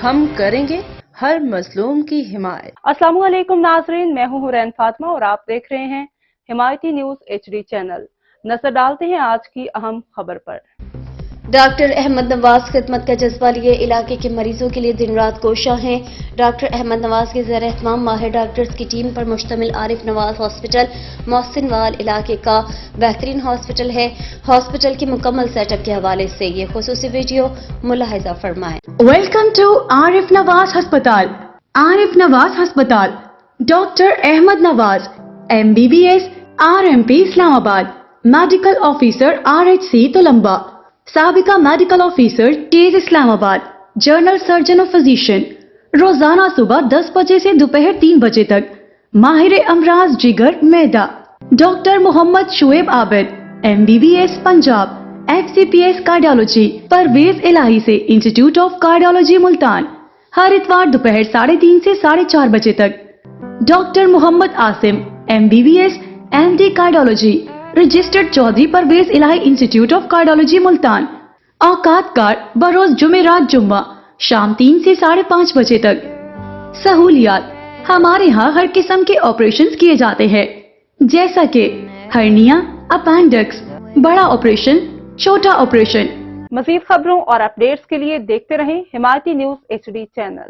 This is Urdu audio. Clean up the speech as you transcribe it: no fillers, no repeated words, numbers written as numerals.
ہم کریں گے ہر مظلوم کی حمایت۔ السلام علیکم ناظرین، میں ہوں حورین فاطمہ اور آپ دیکھ رہے ہیں حمایتی نیوز HD چینل۔ نظر ڈالتے ہیں آج کی اہم خبر پر۔ ڈاکٹر احمد نواز خدمت کا جذبہ لیے علاقے کے مریضوں کے لیے دن رات کوشاں ہیں۔ ڈاکٹر احمد نواز کے زیر اہتمام ماہر ڈاکٹرز کی ٹیم پر مشتمل عارف نواز ہاسپٹل محسن وال علاقے کا بہترین ہاسپٹل ہے۔ ہاسپٹل کے مکمل سیٹ اپ کے حوالے سے یہ خصوصی ویڈیو ملاحظہ فرمائیں۔ ویلکم ٹو عارف نواز ہسپتال۔ عارف نواز ہسپتال، ڈاکٹر احمد نواز MBBS RMP اسلام آباد، میڈیکل آفیسر RHC تلمبا، سابقہ میڈیکل آفیسر ٹیز اسلام آباد، جنرل سرجن اور فزیشین، روزانہ صبح 10 بجے سے دوپہر 3 بجے تک، ماہر امراض جگر معدہ، doctor Muhammad Shoaib Abid MBBS Punjab, FCPS cardiology, Pervaiz Elahi سے انسٹیٹیوٹ آف کارڈیالوجی ملتان، ہر اتوار دوپہر 3:30 سے 4:30 بجے تک، doctor Muhammad Asim MBBS MD cardiology, registered Chaudhry Pervaiz Elahi institute of cardiology Multan. اوقات کار بروز جمعرات جمعہ شام 3 سے 5:30 بجے تک۔ سہولیات: ہمارے ہاں ہر قسم کے آپریشنز کیے جاتے ہیں، جیسا کہ ہرنیا، اپینڈکس، بڑا آپریشن، چھوٹا آپریشن۔ مزید خبروں اور اپڈیٹس کے لیے دیکھتے رہیں حمایتی نیوز HD چینل۔